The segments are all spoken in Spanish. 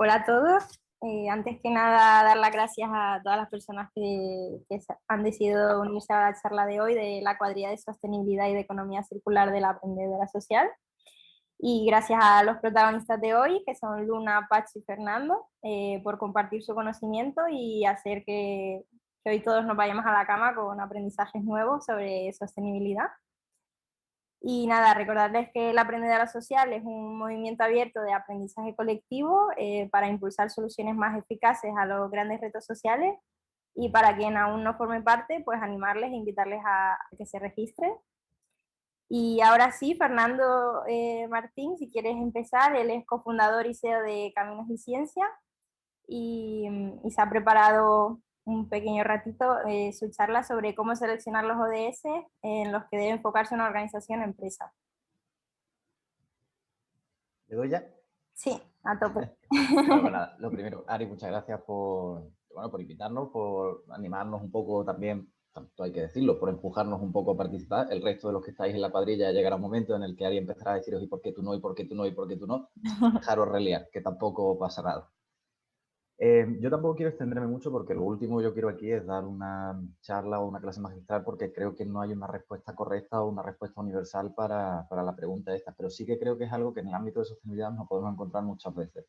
Hola a todos. Antes que nada, dar las gracias a todas las personas que han decidido unirse a la charla de hoy de la cuadrilla de sostenibilidad y de economía circular de la Aprendedora Social. Y gracias a los protagonistas de hoy, que son Luna, Pachi y Fernando, por compartir su conocimiento y hacer que hoy todos nos vayamos a la cama con aprendizajes nuevos sobre sostenibilidad. Y nada, recordarles que la Aprendedora Social es un movimiento abierto de aprendizaje colectivo para impulsar soluciones más eficaces a los grandes retos sociales, y para quien aún no forme parte, pues animarles e invitarles a que se registren. Y ahora sí, Fernando Martín, si quieres empezar, él es cofundador y CEO de Caminos y Ciencia y se ha preparado un pequeño ratito su charla sobre cómo seleccionar los ODS en los que debe enfocarse una organización o empresa. ¿Le doy ya? Sí, a tope. Bueno, pues nada, lo primero, Ari, muchas gracias por invitarnos, por animarnos un poco también, tanto hay que decirlo, por empujarnos un poco a participar. El resto de los que estáis en la cuadrilla llegará un momento en el que Ari empezará a deciros ¿y por qué tú no? ¿Y por qué tú no? ¿Y por qué tú no? Dejaros reliar, que tampoco pasa nada. Yo tampoco quiero extenderme mucho porque lo último que yo quiero aquí es dar una charla o una clase magistral, porque creo que no hay una respuesta correcta o una respuesta universal para la pregunta esta, pero sí que creo que es algo que en el ámbito de sostenibilidad nos podemos encontrar muchas veces,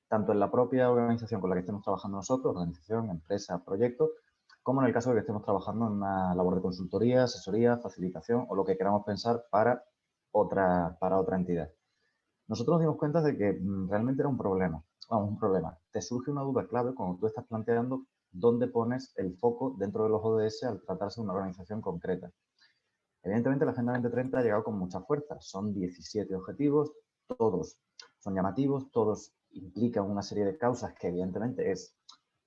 tanto en la propia organización con la que estemos trabajando nosotros, organización, empresa, proyecto, como en el caso de que estemos trabajando en una labor de consultoría, asesoría, facilitación o lo que queramos pensar para otra entidad. Nosotros nos dimos cuenta de que realmente era un problema. Vamos, un problema. Te surge una duda clave cuando tú estás planteando dónde pones el foco dentro de los ODS al tratarse de una organización concreta. Evidentemente, la Agenda 2030 ha llegado con mucha fuerza. Son 17 objetivos, todos son llamativos, todos implican una serie de causas que evidentemente es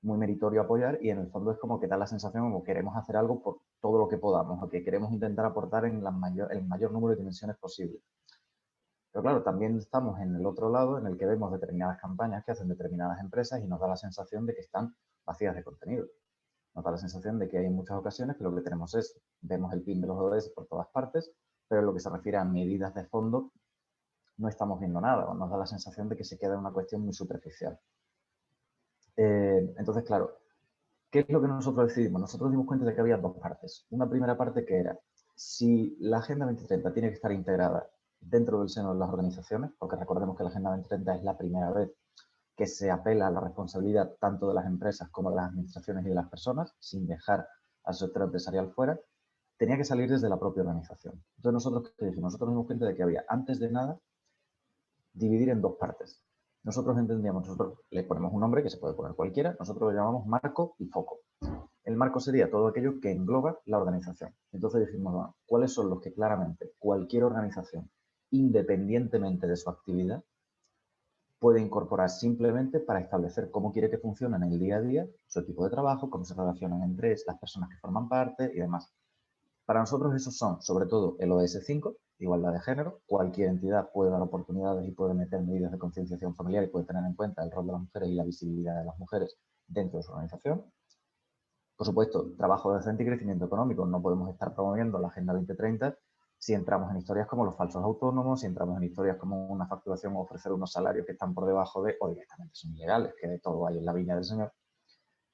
muy meritorio apoyar y en el fondo es como que da la sensación como que queremos hacer algo por todo lo que podamos o que queremos intentar aportar en el mayor número de dimensiones posible. Pero claro, también estamos en el otro lado en el que vemos determinadas campañas que hacen determinadas empresas y nos da la sensación de que están vacías de contenido. Nos da la sensación de que hay en muchas ocasiones que lo que tenemos es, vemos el pin de los ODS por todas partes, pero en lo que se refiere a medidas de fondo no estamos viendo nada, o nos da la sensación de que se queda en una cuestión muy superficial. Entonces, claro, ¿qué es lo que nosotros decidimos? Nosotros dimos cuenta de que había dos partes. Una primera parte que era, si la Agenda 2030 tiene que estar integrada dentro del seno de las organizaciones, porque recordemos que la Agenda 2030 es la primera vez que se apela a la responsabilidad tanto de las empresas como de las administraciones y de las personas, sin dejar al sector empresarial fuera, tenía que salir desde la propia organización. Entonces, nosotros, ¿qué dijimos? Nosotros dimos cuenta de que había, antes de nada, dividir en dos partes. Nosotros entendíamos, nosotros le ponemos un nombre que se puede poner cualquiera, nosotros lo llamamos marco y foco. El marco sería todo aquello que engloba la organización. Entonces dijimos, bueno, ¿cuáles son los que claramente cualquier organización, independientemente de su actividad, puede incorporar simplemente para establecer cómo quiere que funcionen en el día a día, su equipo de trabajo, cómo se relacionan entre las personas que forman parte y demás? Para nosotros esos son, sobre todo, el ODS 5, igualdad de género. Cualquier entidad puede dar oportunidades y puede meter medidas de concienciación familiar y puede tener en cuenta el rol de las mujeres y la visibilidad de las mujeres dentro de su organización. Por supuesto, trabajo decente y crecimiento económico. No podemos estar promoviendo la Agenda 2030 si entramos en historias como los falsos autónomos, si entramos en historias como una facturación o ofrecer unos salarios que están por debajo de, o directamente son ilegales, que de todo hay en la viña del Señor.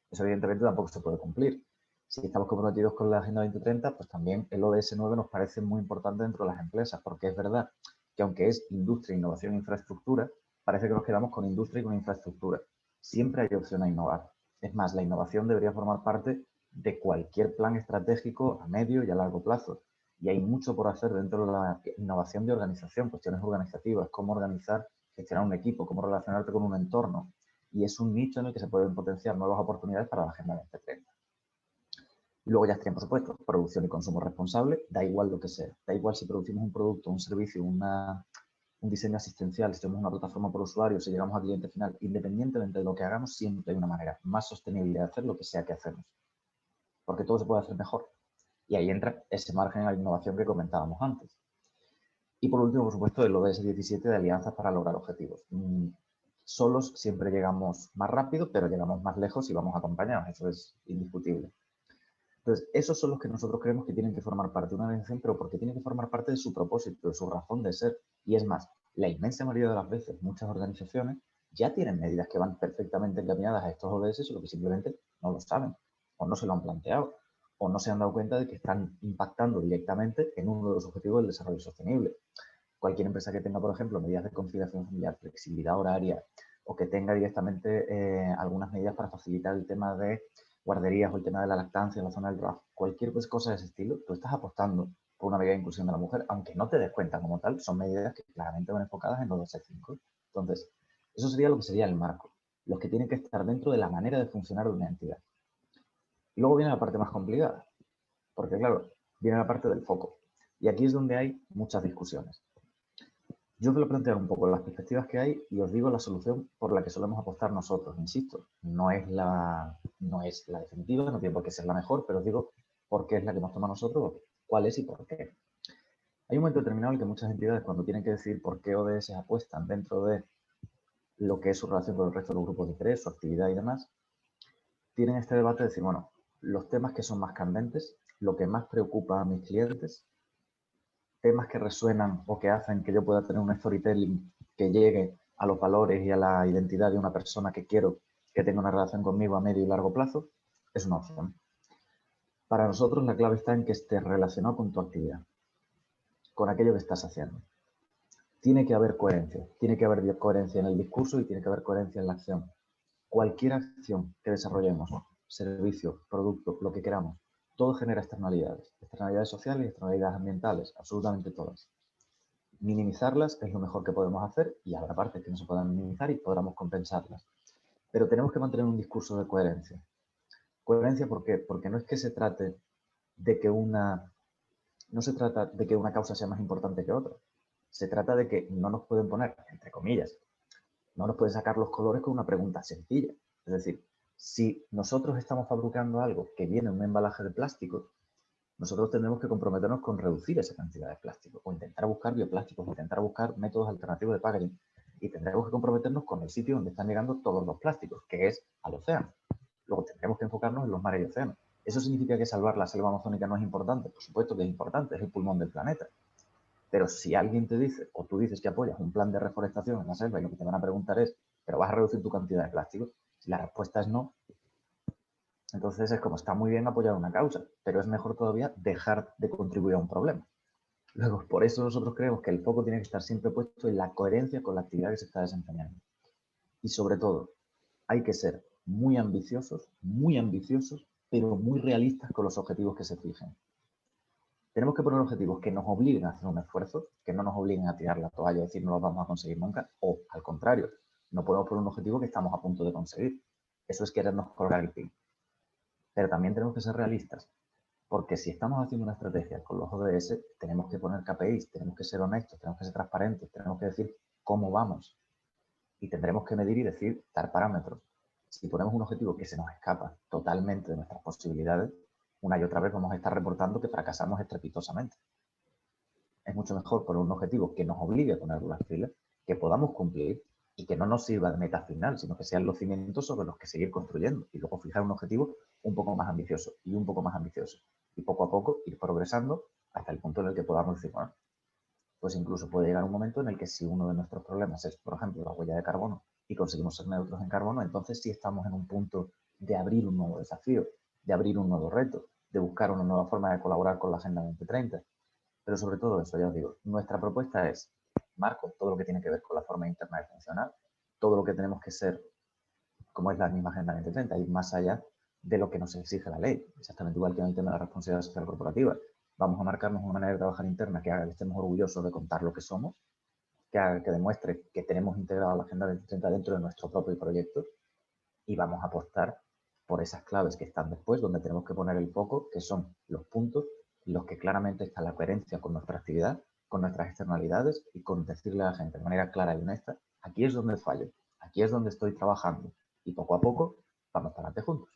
Eso evidentemente tampoco se puede cumplir. Si estamos comprometidos con la Agenda 2030, pues también el ODS 9 nos parece muy importante dentro de las empresas, porque es verdad que aunque es industria, innovación e infraestructura, parece que nos quedamos con industria y con infraestructura. Siempre hay opción a innovar. Es más, la innovación debería formar parte de cualquier plan estratégico a medio y a largo plazo. Y hay mucho por hacer dentro de la innovación de organización, cuestiones organizativas, cómo organizar, gestionar un equipo, cómo relacionarte con un entorno. Y es un nicho en el que se pueden potenciar nuevas oportunidades para la Agenda 2030. Y luego ya estarían, por supuesto, producción y consumo responsable, da igual lo que sea. Da igual si producimos un producto, un servicio, un diseño asistencial, si tenemos una plataforma por usuario, si llegamos al cliente final, independientemente de lo que hagamos, siempre hay una manera más sostenible de hacer lo que sea que hacemos. Porque todo se puede hacer mejor. Y ahí entra ese margen a innovación que comentábamos antes. Y por último, por supuesto, el ODS 17 de alianzas para lograr objetivos. Solos siempre llegamos más rápido, pero llegamos más lejos y vamos acompañados. Eso es indiscutible. Entonces, esos son los que nosotros creemos que tienen que formar parte de una organización, pero porque tienen que formar parte de su propósito, de su razón de ser. Y es más, la inmensa mayoría de las veces, muchas organizaciones ya tienen medidas que van perfectamente encaminadas a estos ODS, solo que simplemente no lo saben, o no se lo han planteado, o no se han dado cuenta de que están impactando directamente en uno de los objetivos del desarrollo sostenible. Cualquier empresa que tenga, por ejemplo, medidas de conciliación familiar, flexibilidad horaria, o que tenga directamente algunas medidas para facilitar el tema de guarderías o el tema de la lactancia en la zona del trabajo, cualquier cosa de ese estilo, tú estás apostando por una medida de inclusión de la mujer, aunque no te des cuenta como tal, son medidas que claramente van enfocadas en los 2E5. Entonces, eso sería lo que sería el marco, los que tienen que estar dentro de la manera de funcionar de una entidad. Y luego viene la parte más complicada, porque claro, viene la parte del foco. Y aquí es donde hay muchas discusiones. Yo os voy a plantear un poco las perspectivas que hay y os digo la solución por la que solemos apostar nosotros. Insisto, no es la definitiva, no tiene por qué ser la mejor, pero os digo por qué es la que hemos tomado nosotros, cuál es y por qué. Hay un momento determinado en que muchas entidades, cuando tienen que decir por qué ODS apuestan dentro de lo que es su relación con el resto de los grupos de interés, su actividad y demás, tienen este debate de decir, bueno, los temas que son más candentes, lo que más preocupa a mis clientes, temas que resuenan o que hacen que yo pueda tener un storytelling que llegue a los valores y a la identidad de una persona que quiero que tenga una relación conmigo a medio y largo plazo, es una opción. Para nosotros la clave está en que esté relacionado con tu actividad, con aquello que estás haciendo. Tiene que haber coherencia en el discurso y tiene que haber coherencia en la acción. Cualquier acción que desarrollemos, servicio, producto, lo que queramos, todo genera externalidades sociales y externalidades ambientales, absolutamente todas. Minimizarlas es lo mejor que podemos hacer y habrá partes que no se puedan minimizar y podamos compensarlas. Pero tenemos que mantener un discurso de coherencia. ¿Coherencia por qué? Porque no es que se trate de que una causa sea más importante que otra. Se trata de que no nos pueden poner, entre comillas, no nos pueden sacar los colores con una pregunta sencilla. Es decir, si nosotros estamos fabricando algo que viene en un embalaje de plástico, nosotros tendremos que comprometernos con reducir esa cantidad de plástico o intentar buscar bioplásticos, intentar buscar métodos alternativos de packaging y tendremos que comprometernos con el sitio donde están llegando todos los plásticos, que es al océano. Luego tendremos que enfocarnos en los mares y océanos. ¿Eso significa que salvar la selva amazónica no es importante? Por supuesto que es importante, es el pulmón del planeta. Pero si alguien te dice, o tú dices que apoyas un plan de reforestación en la selva y lo que te van a preguntar es, ¿pero vas a reducir tu cantidad de plástico? Si la respuesta es no, entonces es como, está muy bien apoyar una causa, pero es mejor todavía dejar de contribuir a un problema. Luego, por eso nosotros creemos que el foco tiene que estar siempre puesto en la coherencia con la actividad que se está desempeñando. Y sobre todo, hay que ser muy ambiciosos, pero muy realistas con los objetivos que se fijen. Tenemos que poner objetivos que nos obliguen a hacer un esfuerzo, que no nos obliguen a tirar la toalla y decir no los vamos a conseguir nunca, o al contrario, no podemos poner un objetivo que estamos a punto de conseguir. Eso es querernos colgar el pin. Pero también tenemos que ser realistas, porque si estamos haciendo una estrategia con los ODS, tenemos que poner KPIs, tenemos que ser honestos, tenemos que ser transparentes, tenemos que decir cómo vamos. Y tendremos que medir y decir, dar parámetros. Si ponemos un objetivo que se nos escapa totalmente de nuestras posibilidades, una y otra vez vamos a estar reportando que fracasamos estrepitosamente. Es mucho mejor poner un objetivo que nos obligue a poner las pilas, que podamos cumplir y que no nos sirva de meta final, sino que sean los cimientos sobre los que seguir construyendo y luego fijar un objetivo un poco más ambicioso y un poco más ambicioso y poco a poco ir progresando hasta el punto en el que podamos decir, bueno, pues incluso puede llegar un momento en el que si uno de nuestros problemas es, por ejemplo, la huella de carbono y conseguimos ser neutros en carbono, entonces sí estamos en un punto de abrir un nuevo desafío, de abrir un nuevo reto, de buscar una nueva forma de colaborar con la Agenda 2030. Pero sobre todo eso, ya os digo, nuestra propuesta es, marco, todo lo que tiene que ver con la forma interna de funcionar, todo lo que tenemos que ser, como es la misma Agenda 2030, ir más allá de lo que nos exige la ley, exactamente igual que en el tema de la responsabilidad social corporativa. Vamos a marcarnos una manera de trabajar interna que haga que estemos orgullosos de contar lo que somos, que haga que demuestre que tenemos integrado la Agenda 2030 dentro de nuestro propio proyecto y vamos a apostar por esas claves que están después, donde tenemos que poner el foco, que son los puntos en los que claramente está la coherencia con nuestra actividad, con nuestras externalidades y con decirle a la gente de manera clara y honesta, aquí es donde fallo, aquí es donde estoy trabajando y poco a poco vamos para adelante juntos.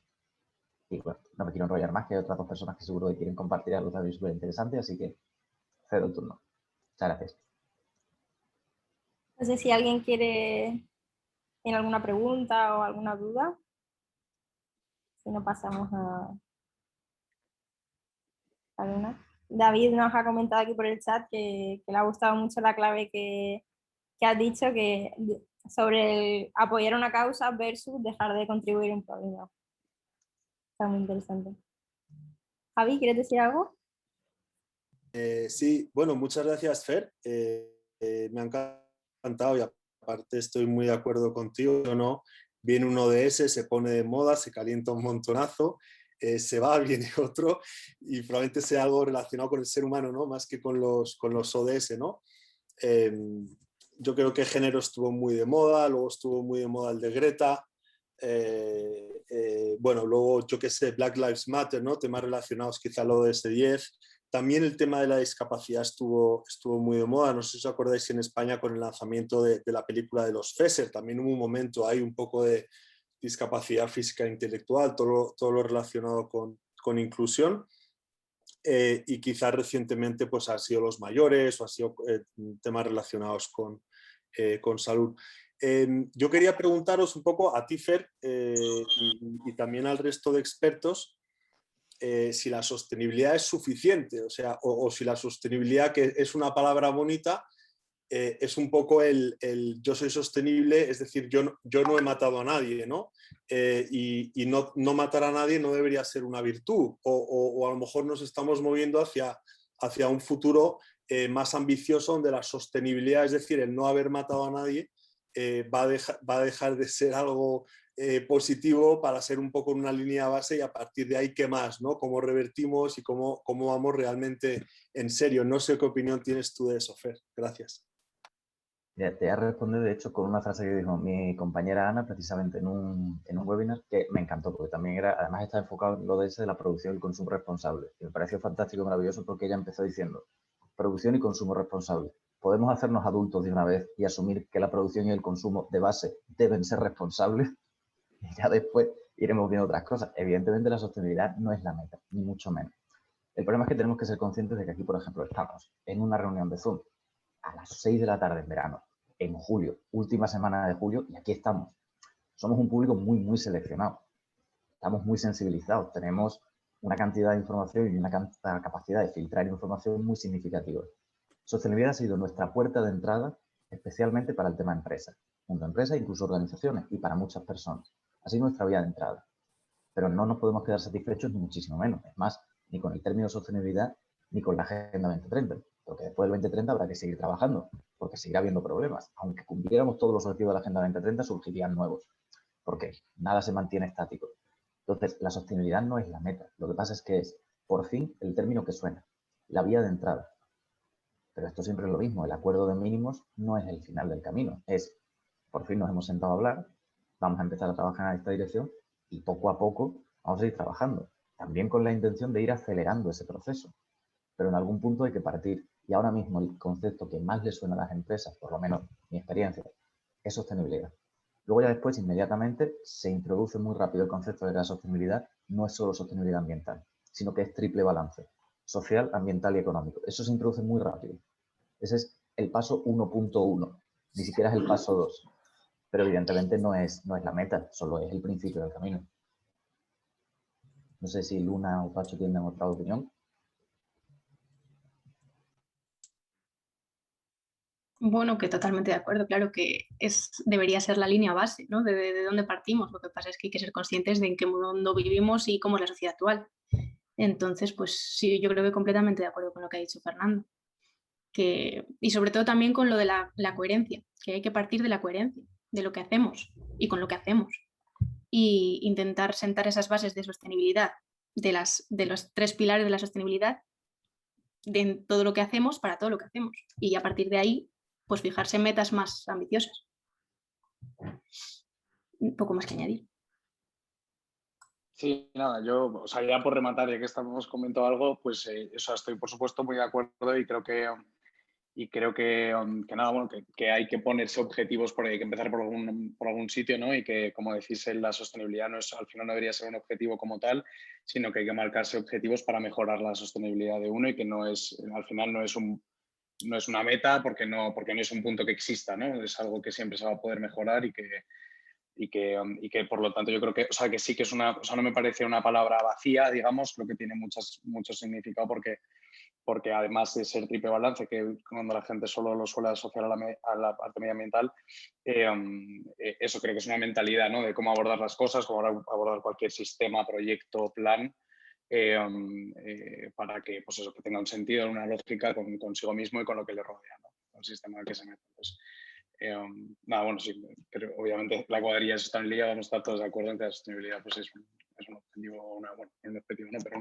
Y bueno, no me quiero enrollar más, que hay otras dos personas que seguro que quieren compartir algo también súper interesante, así que cedo el turno. Muchas gracias. No sé si alguien tiene alguna pregunta o alguna duda. Si no, pasamos a una. David nos ha comentado aquí por el chat que le ha gustado mucho la clave que has dicho, que sobre el apoyar una causa versus dejar de contribuir a un problema. Está muy interesante. Javi, ¿quieres decir algo? Sí, bueno, muchas gracias, Fer. Me ha encantado y aparte estoy muy de acuerdo contigo, ¿no? Viene un ODS, se pone de moda, se calienta un montonazo, se va, viene otro y probablemente sea algo relacionado con el ser humano, ¿no? Más que con los ODS, ¿no? Yo creo que género estuvo muy de moda, luego estuvo muy de moda el de Greta, bueno, luego yo qué sé, Black Lives Matter, ¿no? Temas relacionados quizá al ODS 10. También el tema de la discapacidad estuvo muy de moda. No sé si os acordáis en España con el lanzamiento de la película de los FESER. También hubo un momento, hay un poco de discapacidad física e intelectual, todo lo relacionado con inclusión. Y quizás recientemente pues han sido los mayores o han sido temas relacionados con salud. Yo quería preguntaros un poco a ti, Fer, y también al resto de expertos, si la sostenibilidad es suficiente, o sea, o si la sostenibilidad, que es una palabra bonita, es un poco el yo soy sostenible, es decir, yo no he matado a nadie, ¿no? Y no matar a nadie no debería ser una virtud, o a lo mejor nos estamos moviendo hacia un futuro más ambicioso donde la sostenibilidad, es decir, el no haber matado a nadie, va a dejar de ser algo positivo para ser un poco en una línea base y a partir de ahí, ¿qué más? ¿No? ¿Cómo revertimos y cómo vamos realmente en serio? No sé qué opinión tienes tú de eso, Fer. Gracias. Te voy a responder, de hecho, con una frase que dijo mi compañera Ana, precisamente en un webinar, que me encantó, porque también además está enfocado en lo de la producción y el consumo responsable. Y me pareció fantástico y maravilloso porque ella empezó diciendo, producción y consumo responsable. Podemos hacernos adultos de una vez y asumir que la producción y el consumo de base deben ser responsables y ya después iremos viendo otras cosas. Evidentemente la sostenibilidad no es la meta, ni mucho menos. El problema es que tenemos que ser conscientes de que aquí, por ejemplo, estamos en una reunión de Zoom a las 6 de la tarde en verano, en julio, última semana de julio, y aquí estamos. Somos un público muy, muy seleccionado. Estamos muy sensibilizados. Tenemos una cantidad de información y una capacidad de filtrar información muy significativa. Sostenibilidad ha sido nuestra puerta de entrada, especialmente para el tema empresa. Junto a empresas, incluso organizaciones, y para muchas personas. Ha sido nuestra vía de entrada. Pero no nos podemos quedar satisfechos ni muchísimo menos. Es más, ni con el término sostenibilidad, ni con la Agenda 2030. Porque después del 2030 habrá que seguir trabajando, porque seguirá habiendo problemas. Aunque cumpliéramos todos los objetivos de la Agenda 2030, surgirían nuevos, porque nada se mantiene estático. Entonces, la sostenibilidad no es la meta. Lo que pasa es que es, por fin, el término que suena, la vía de entrada. Pero esto siempre es lo mismo. El acuerdo de mínimos no es el final del camino. Es, por fin nos hemos sentado a hablar, vamos a empezar a trabajar en esta dirección y poco a poco vamos a ir trabajando. También con la intención de ir acelerando ese proceso. Pero en algún punto hay que partir. Y ahora mismo el concepto que más le suena a las empresas, por lo menos mi experiencia, es sostenibilidad. Luego ya después, inmediatamente, se introduce muy rápido el concepto de que la sostenibilidad no es solo sostenibilidad ambiental, sino que es triple balance, social, ambiental y económico. Eso se introduce muy rápido. Ese es el paso 1.1, ni siquiera es el paso 2. Pero evidentemente no es la meta, solo es el principio del camino. No sé si Luna o Pacho tienen otra opinión. Bueno, que totalmente de acuerdo, claro que debería ser la línea base, ¿no? De dónde partimos. Lo que pasa es que hay que ser conscientes de en qué mundo vivimos y cómo es la sociedad actual. Entonces, pues sí, yo creo que completamente de acuerdo con lo que ha dicho Fernando. Y sobre todo también con lo de la coherencia, que hay que partir de la coherencia, de lo que hacemos y con lo que hacemos. Y intentar sentar esas bases de sostenibilidad, de los tres pilares de la sostenibilidad, de todo lo que hacemos para todo lo que hacemos. Y a partir de ahí, pues fijarse metas más ambiciosas. Un poco más que añadir. Sí, nada, yo, o sea, ya por rematar, ya que estamos comentando algo, pues eso estoy por supuesto muy de acuerdo y creo que nada, bueno, que hay que ponerse objetivos, porque hay que empezar por algún sitio, ¿no? Y que, como decís, la sostenibilidad no es, al final no debería ser un objetivo como tal, sino que hay que marcarse objetivos para mejorar la sostenibilidad de uno y que no es, al final no es una meta porque no es un punto que exista, ¿no? Es algo que siempre se va a poder mejorar y que por lo tanto yo creo que, o sea, que sí que es no me parece una palabra vacía, digamos, creo que tiene mucho significado porque porque además de ser triple balance, que cuando la gente solo lo suele asociar a la parte medioambiental, eso creo que es una mentalidad, ¿no? De cómo abordar las cosas, cómo abordar cualquier sistema, proyecto, plan, para que, pues eso, que tenga un sentido, una lógica consigo mismo y con lo que le rodea, ¿no? El sistema en el que se mete. Pues, nada, bueno, sí, pero obviamente la cuadrilla es sostenibilidad, vamos a estar todos de acuerdo en que la sostenibilidad pues es un objetivo, un objetivo, ¿no? Pero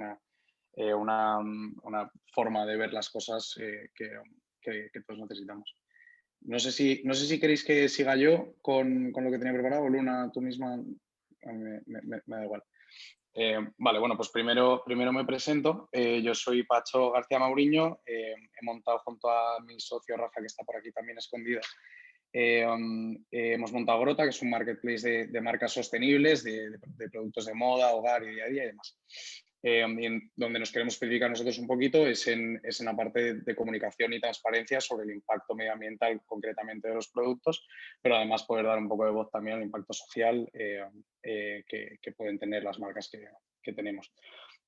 una forma de ver las cosas que todos necesitamos. No sé si queréis que siga yo con lo que tenía preparado, Luna, tú misma, me da igual. Vale, bueno, pues primero me presento. Yo soy Pacho García Mauriño. He montado junto a mi socio Rafa, que está por aquí también escondida. Hemos montado Grota, que es un marketplace de marcas sostenibles, de productos de moda, hogar y día a día y demás. Donde nos queremos especificar nosotros un poquito es en la parte de comunicación y transparencia sobre el impacto medioambiental concretamente de los productos, pero además poder dar un poco de voz también al impacto social que pueden tener las marcas que tenemos.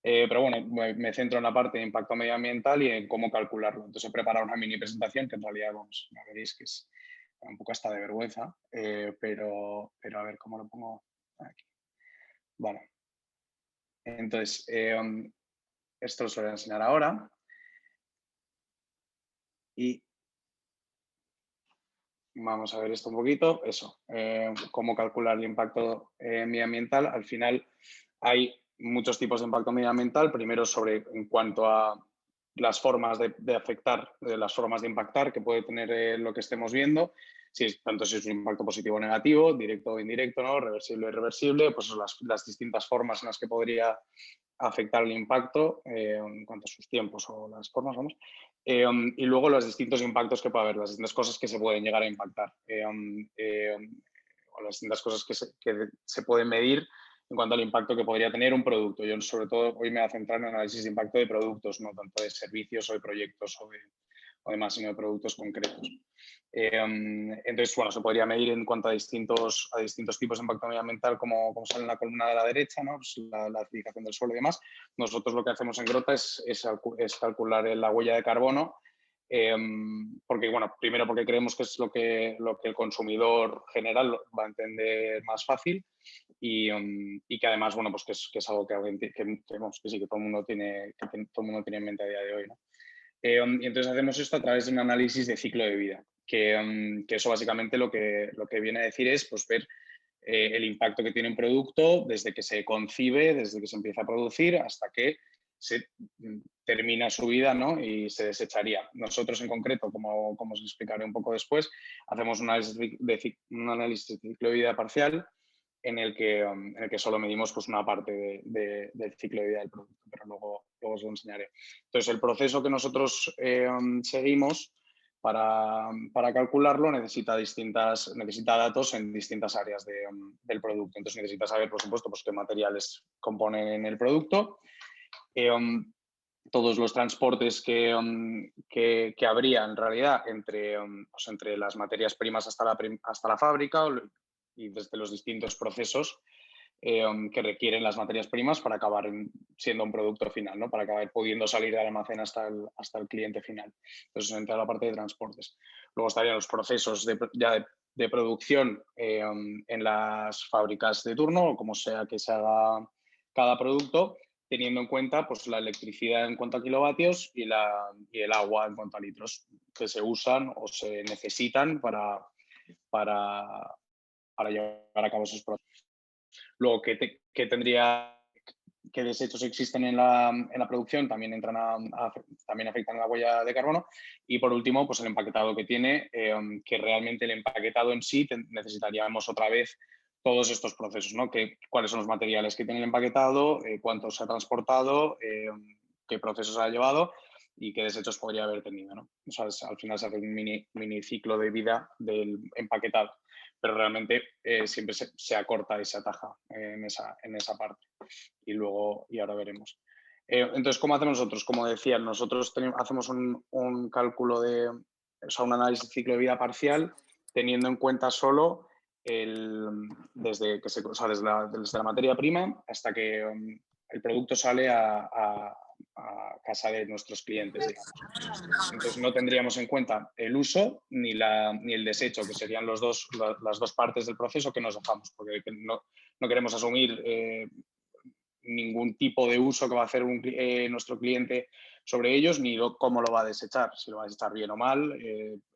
Pero bueno, me centro en la parte de impacto medioambiental y en cómo calcularlo. Entonces he preparado una mini presentación que en realidad, vamos, ya veréis que es un poco hasta de vergüenza, pero a ver cómo lo pongo aquí. Vale. Entonces, esto os lo voy a enseñar ahora. Y vamos a ver esto un poquito. Eso, cómo calcular el impacto medioambiental. Al final hay muchos tipos de impacto medioambiental. Primero en cuanto a las formas de afectar, las formas de impactar que puede tener lo que estemos viendo. Tanto si es un impacto positivo o negativo, directo o indirecto, ¿no? Reversible o irreversible, pues las distintas formas en las que podría afectar el impacto en cuanto a sus tiempos o las formas, vamos. Y luego los distintos impactos que puede haber, las distintas cosas que se pueden llegar a impactar, o las distintas cosas que se pueden medir en cuanto al impacto que podría tener un producto. Yo sobre todo hoy me voy a centrar en el análisis de impacto de productos, no tanto de servicios o de proyectos o demás, sino de productos concretos. Entonces, bueno, se podría medir en cuanto a distintos tipos de impacto medioambiental, como sale en la columna de la derecha, ¿no? Pues la acidificación del suelo y demás. Nosotros lo que hacemos en Grota es calcular la huella de carbono, porque, bueno, primero porque creemos que es lo que el consumidor general va a entender más fácil y que además, bueno, pues que es algo que sí, que todo el mundo tiene en mente a día de hoy, ¿no? Y entonces hacemos esto a través de un análisis de ciclo de vida, que eso básicamente lo que viene a decir es pues, ver el impacto que tiene un producto desde que se concibe, desde que se empieza a producir hasta que se termina su vida, ¿no? Y se desecharía. Nosotros en concreto, como os explicaré un poco después, hacemos un análisis de ciclo de vida parcial en el que solo medimos pues, una parte del ciclo de vida del producto, pero luego os lo enseñaré. Entonces, el proceso que nosotros seguimos para calcularlo necesita datos en distintas áreas del producto. Entonces, necesita saber, por supuesto, pues, qué materiales componen el producto, todos los transportes que habría en realidad entre las materias primas hasta la fábrica y desde los distintos procesos que requieren las materias primas para acabar siendo un producto final, ¿no? Para acabar pudiendo salir del almacén hasta el cliente final. Entonces, entra la parte de transportes. Luego estarían los procesos de producción en las fábricas de turno, o como sea que se haga cada producto, teniendo en cuenta pues, la electricidad en cuanto a kilovatios y el agua en cuanto a litros que se usan o se necesitan para llevar a cabo esos procesos. Luego, ¿qué desechos existen en la producción? También también afectan a la huella de carbono. Y por último, pues el empaquetado que tiene, que realmente el empaquetado en sí necesitaríamos otra vez todos estos procesos, ¿no? Cuáles son los materiales que tiene el empaquetado, cuánto se ha transportado, qué procesos ha llevado y qué desechos podría haber tenido, ¿no? O sea, al final se hace un mini ciclo de vida del empaquetado, pero realmente siempre se acorta y se ataja en esa parte. Y ahora veremos. Entonces, ¿cómo hacemos nosotros? Como decía, nosotros hacemos un cálculo un análisis de ciclo de vida parcial, teniendo en cuenta solo desde la materia prima hasta que el producto sale a casa de nuestros clientes, digamos. Entonces no tendríamos en cuenta el uso ni el desecho, que serían las dos partes del proceso que nos dejamos, porque no queremos asumir ningún tipo de uso que va a hacer nuestro cliente sobre ellos, ni cómo lo va a desechar, si lo va a desechar bien o mal,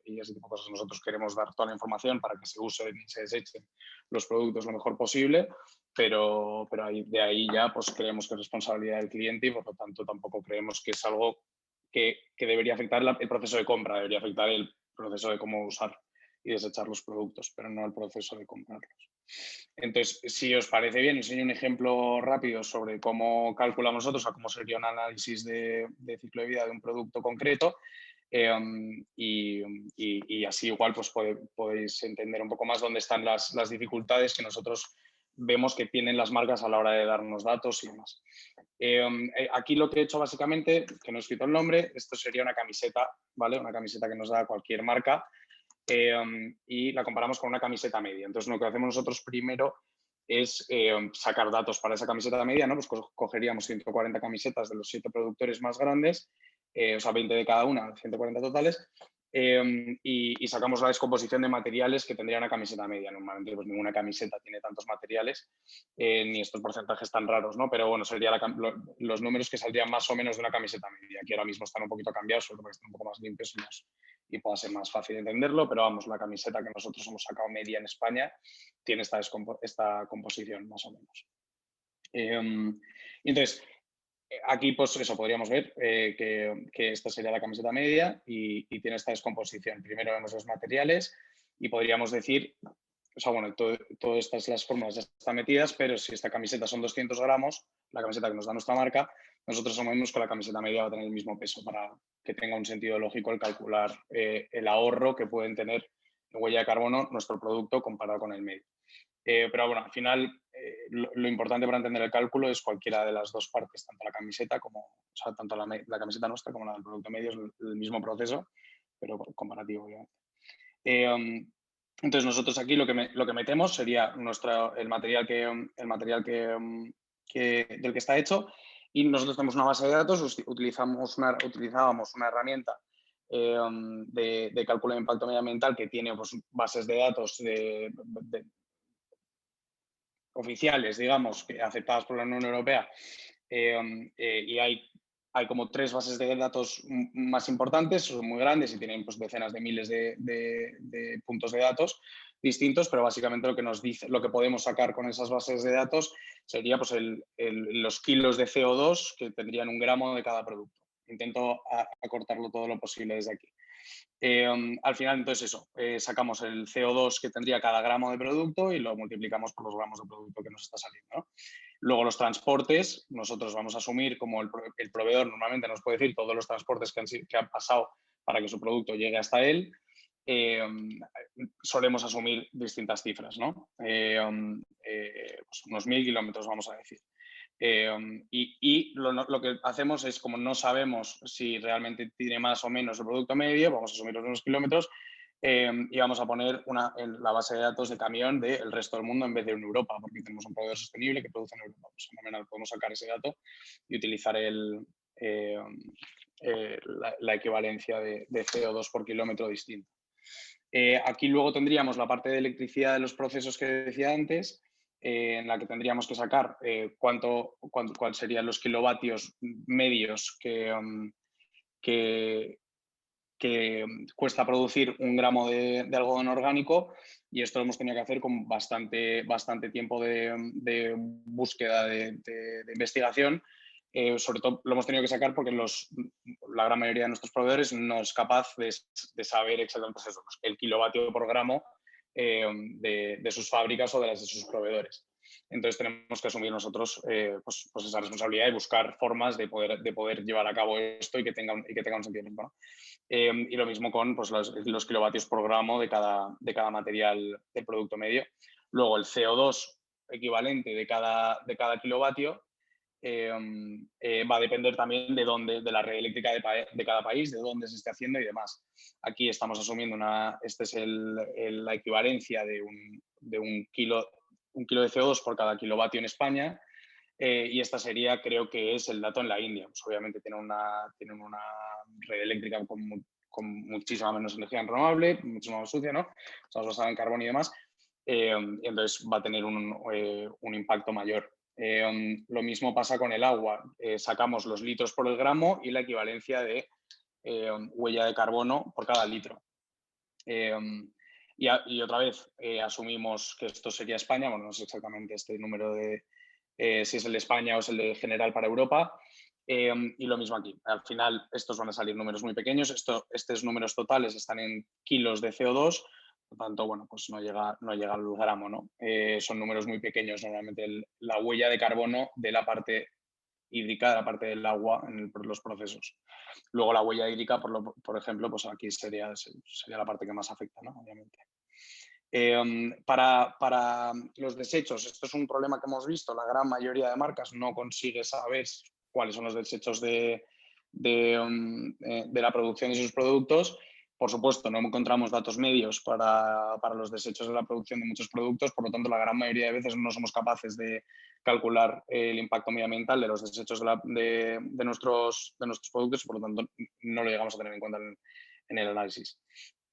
y ese tipo de cosas. Nosotros queremos dar toda la información para que se usen y se desechen los productos lo mejor posible, pero de ahí ya pues creemos que es responsabilidad del cliente y por lo tanto tampoco creemos que es algo que debería afectar el proceso de compra, debería afectar el proceso de cómo usar y desechar los productos, pero no el proceso de comprarlos. Entonces, si os parece bien, enseño un ejemplo rápido sobre cómo calculamos nosotros, o cómo sería un análisis de ciclo de vida de un producto concreto, y así igual pues podéis entender un poco más dónde están las dificultades que nosotros vemos que tienen las marcas a la hora de darnos datos y demás. Aquí lo que he hecho básicamente, que no he escrito el nombre, esto sería una camiseta, ¿vale? Una camiseta que nos da cualquier marca. Y la comparamos con una camiseta media. Entonces, lo que hacemos nosotros primero es sacar datos para esa camiseta media, ¿no? Pues cogeríamos 140 camisetas de los 7 productores más grandes, o sea, 20 de cada una, 140 totales, y sacamos la descomposición de materiales que tendría una camiseta media. Normalmente, pues ninguna camiseta tiene tantos materiales, ni estos porcentajes tan raros, ¿no? Pero bueno, serían los números que saldrían más o menos de una camiseta media, que ahora mismo están un poquito cambiados, sobre todo porque están un poco más limpios y pueda ser más fácil entenderlo, pero vamos, la camiseta que nosotros hemos sacado media en España tiene esta composición, más o menos. Entonces, aquí, pues eso, podríamos ver que esta sería la camiseta media y tiene esta descomposición. Primero vemos los materiales y podríamos decir, o sea, bueno, todas estas las fórmulas ya están metidas, pero si esta camiseta son 200 gramos, la camiseta que nos da nuestra marca, nosotros asumimos que la camiseta media va a tener el mismo peso para que tenga un sentido lógico el calcular el ahorro que pueden tener en huella de carbono nuestro producto comparado con el medio. Pero bueno, al final lo importante para entender el cálculo es cualquiera de las dos partes, tanto la camiseta como, o sea, tanto la camiseta nuestra como la del producto medio es el mismo proceso, pero comparativo, obviamente. Entonces nosotros aquí lo que metemos sería el material del que está hecho, y nosotros tenemos una base de datos, utilizábamos una herramienta de cálculo de impacto medioambiental que tiene pues, bases de datos oficiales, digamos, aceptadas por la Unión Europea, y hay como 3 bases de datos más importantes, son muy grandes y tienen pues, decenas de miles de puntos de datos distintos, pero básicamente lo que nos dice, lo que podemos sacar con esas bases de datos sería pues, los kilos de CO2 que tendrían 1 gramo de cada producto. Intento acortarlo todo lo posible desde aquí. Al final, entonces eso, sacamos el CO2 que tendría cada gramo de producto y lo multiplicamos por los gramos de producto que nos está saliendo, ¿no? Luego los transportes, nosotros vamos a asumir como el proveedor normalmente nos puede decir todos los transportes que han pasado para que su producto llegue hasta él. Solemos asumir distintas cifras, ¿no? Pues unos 1000 kilómetros, vamos a decir. Y lo que hacemos es, como no sabemos si realmente tiene más o menos el producto medio, vamos a asumir los mismos kilómetros y vamos a poner la base de datos de camión del resto del mundo en vez de en Europa, porque tenemos un proveedor sostenible que produce en Europa. Pues fenomenal, podemos sacar ese dato y utilizar la equivalencia de CO2 por kilómetro distinto. Aquí luego tendríamos la parte de electricidad de los procesos que decía antes, en la que tendríamos que sacar cuáles serían los kilovatios medios que cuesta producir 1 gramo de algodón orgánico, y esto lo hemos tenido que hacer con bastante tiempo de búsqueda, de investigación. Sobre todo lo hemos tenido que sacar porque la gran mayoría de nuestros proveedores no es capaz de saber exactamente pues eso, el kilovatio por gramo de sus fábricas o de las de sus proveedores. Entonces tenemos que asumir nosotros pues esa responsabilidad y buscar formas de poder llevar a cabo esto y que tenga un sentido, ¿no? Y lo mismo con pues, los kilovatios por gramo de cada material del producto medio. Luego el CO2 equivalente de cada kilovatio va a depender también de la red eléctrica de cada país, de dónde se esté haciendo y demás. Aquí estamos asumiendo esta es la equivalencia de un kilo de CO2 por cada kilovatio en España. Y esta sería, creo que es el dato en la India. Pues obviamente tienen una red eléctrica con muchísima menos energía renovable, mucho más sucia, ¿no? Estamos basados en carbón y demás. Entonces va a tener un impacto mayor. Lo mismo pasa con el agua. Sacamos los litros por el gramo y la equivalencia de huella de carbono por cada litro. Y otra vez asumimos que esto sería España, bueno, no sé exactamente este número de si es el de España o es el de general para Europa, y lo mismo aquí. Al final estos van a salir números muy pequeños, estos números totales están en kilos de CO2, por tanto, bueno, pues no llega al gramo, ¿no? Son números muy pequeños normalmente la huella de carbono de la parte hídrica, de la parte del agua en los procesos. Luego la huella hídrica, por ejemplo, pues aquí sería la parte que más afecta, ¿no? Obviamente. Para los desechos, esto es un problema que hemos visto, la gran mayoría de marcas no consigue saber cuáles son los desechos de la producción de sus productos. Por supuesto, no encontramos datos medios para los desechos de la producción de muchos productos, por lo tanto, la gran mayoría de veces no somos capaces de calcular el impacto medioambiental de los desechos de nuestros productos, por lo tanto, no lo llegamos a tener en cuenta en el análisis.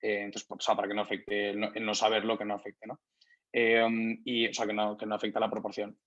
Entonces, o sea, para que no afecte, el no saberlo, que no afecte, ¿no? O sea, que no afecte a la proporción.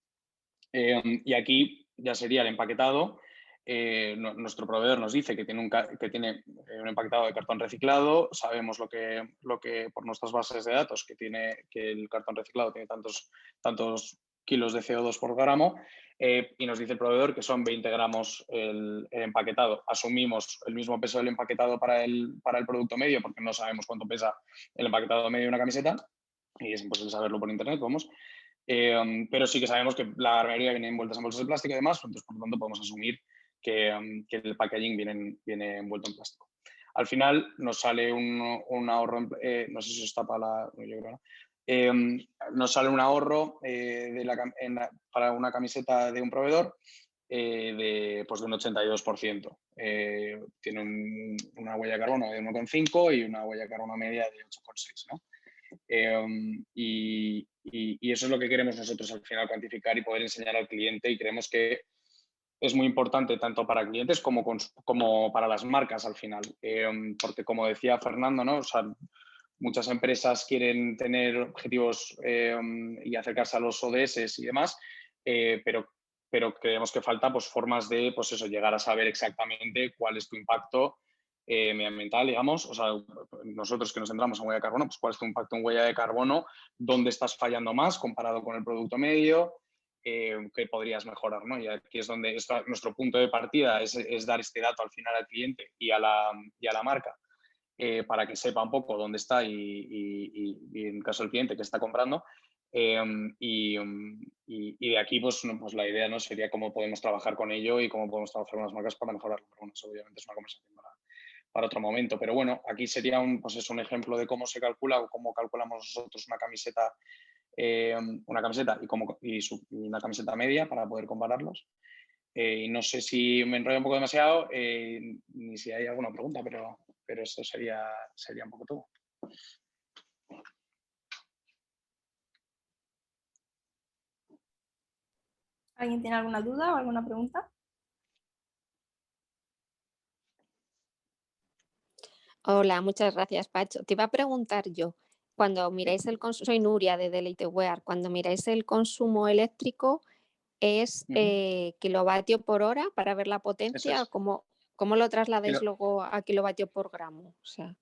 Y aquí ya sería el empaquetado. Nuestro proveedor nos dice que tiene un empaquetado de cartón reciclado. Sabemos lo que por nuestras bases de datos que el cartón reciclado tiene tantos kilos de CO2 por gramo, y nos dice el proveedor que son 20 gramos el empaquetado. Asumimos el mismo peso del empaquetado para el producto medio porque no sabemos cuánto pesa el empaquetado medio de una camiseta y es imposible saberlo por internet, vamos. Pero sí que sabemos que la mayoría viene envueltas en bolsas de plástico y demás, entonces por lo tanto podemos asumir que el packaging viene envuelto en plástico. Al final nos sale un ahorro, no sé si os tapa yo creo, ¿no? Nos sale un ahorro para una camiseta de un proveedor de un 82%. Tiene una huella de carbono de 1,5 y una huella de carbono media de 8,6, ¿no? Y eso es lo que queremos nosotros al final cuantificar y poder enseñar al cliente, y creemos que es muy importante tanto para clientes como para las marcas al final, porque como decía Fernando, ¿no? O sea, muchas empresas quieren tener objetivos y acercarse a los ODS y demás, pero creemos que falta pues, formas de pues eso, llegar a saber exactamente cuál es tu impacto medioambiental, digamos. O sea, nosotros que nos centramos en huella de carbono, pues cuál es tu impacto en huella de carbono, dónde estás fallando más comparado con el producto medio, que podrías mejorar, ¿no? Y aquí es donde nuestro punto de partida es dar este dato al final al cliente y a la marca, para que sepa un poco dónde está y en el caso del cliente que está comprando. Y de aquí pues la idea, ¿no? Sería cómo podemos trabajar con ello y cómo podemos trabajar con las marcas para mejorarlo. Pero bueno, eso obviamente es una conversación para otro momento. Pero bueno, aquí sería un ejemplo de cómo se calcula o cómo calculamos nosotros una camiseta y una camiseta media para poder compararlos. Y no sé si me enrollo un poco demasiado, ni si hay alguna pregunta, pero eso sería un poco todo. ¿Alguien tiene alguna duda o alguna pregunta? Hola, muchas gracias, Pacho. Te iba a preguntar yo, cuando miráis el consumo, soy Nuria de Deleitewear, cuando miráis el consumo eléctrico, ¿es kilovatio por hora para ver la potencia? Es. ¿Cómo lo trasladáis luego a kilovatio por gramo? O sea,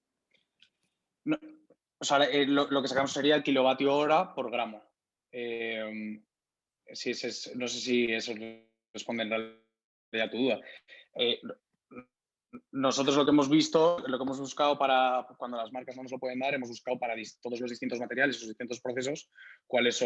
no, lo que sacamos sería el kilovatio hora por gramo. No sé si eso responde en realidad a tu duda. Nosotros lo que hemos buscado para cuando las marcas no nos lo pueden dar, hemos buscado para todos los distintos materiales, los distintos procesos, cuál es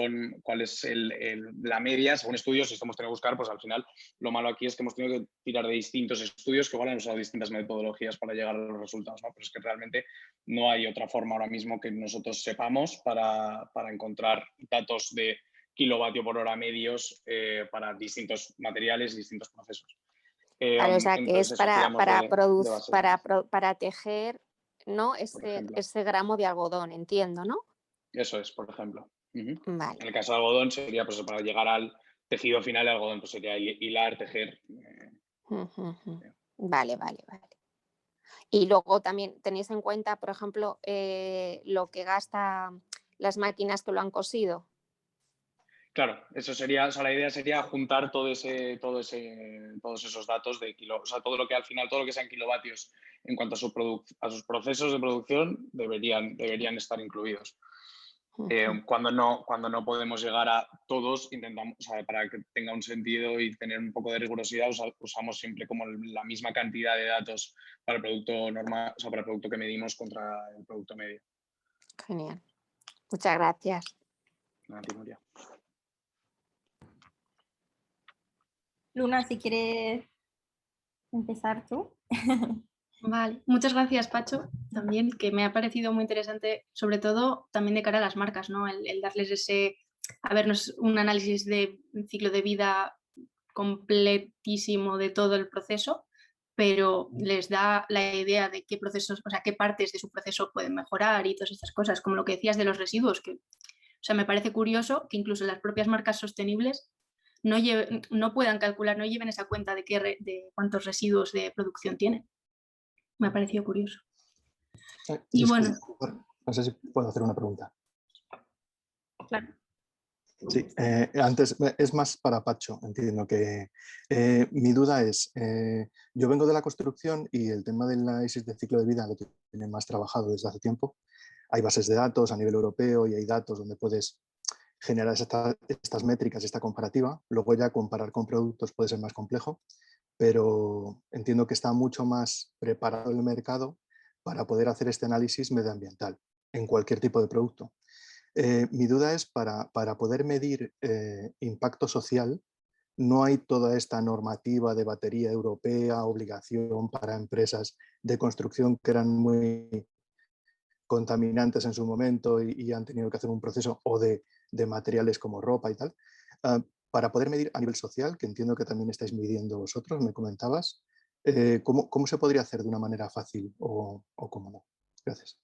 la media, según estudios, y hemos tenido que buscar, pues al final lo malo aquí es que hemos tenido que tirar de distintos estudios que igual han usado distintas metodologías para llegar a los resultados, ¿no? Pero es que realmente no hay otra forma ahora mismo que nosotros sepamos para encontrar datos de kilovatio por hora medios para distintos materiales y distintos procesos. claro, o sea, que es para tejer, ¿no? Ese gramo de algodón, entiendo, ¿no? Eso es, por ejemplo. Vale. En el caso de algodón sería pues, para llegar al tejido final de algodón, pues sería hilar, tejer. Vale. Y luego también tenéis en cuenta, por ejemplo, lo que gastan las máquinas que lo han cosido. Claro, eso sería, o sea, la idea sería juntar todos esos datos de o sea, todo lo que al final, todo lo que sean kilovatios en cuanto a sus procesos de producción deberían estar incluidos. Cuando no podemos llegar a todos, intentamos, o sea, para que tenga un sentido y tener un poco de rigurosidad, usamos siempre como la misma cantidad de datos para el producto normal, o sea, para el producto que medimos contra el producto medio. Genial. Muchas gracias. A ti, Nuria. Luna, si quieres empezar tú. Vale, muchas gracias, Pacho, también, que me ha parecido muy interesante, sobre todo también de cara a las marcas, ¿no? El darles ese, a ver, no es un análisis de ciclo de vida completísimo de todo el proceso, pero les da la idea de qué procesos, o sea, qué partes de su proceso pueden mejorar y todas estas cosas, como lo que decías de los residuos, que, o sea, me parece curioso que incluso las propias marcas sostenibles no puedan calcular, no lleven esa cuenta de cuántos residuos de producción tienen. Me ha parecido curioso. Y bueno, no sé si puedo hacer una pregunta. Claro. Sí, antes es más para Pacho, entiendo que mi duda es, yo vengo de la construcción y el tema del análisis de ciclo de vida lo tiene más trabajado desde hace tiempo. Hay bases de datos a nivel europeo y hay datos donde puedes generar estas métricas, esta comparativa. Luego ya comparar con productos puede ser más complejo, pero entiendo que está mucho más preparado el mercado para poder hacer este análisis medioambiental en cualquier tipo de producto. Mi duda es, para poder medir impacto social, no hay toda esta normativa de batería europea, obligación para empresas de construcción que eran muy contaminantes en su momento y han tenido que hacer un proceso, o de materiales como ropa y tal. Para poder medir a nivel social, que entiendo que también estáis midiendo vosotros, me comentabas, ¿cómo se podría hacer de una manera fácil o cómo no? Gracias.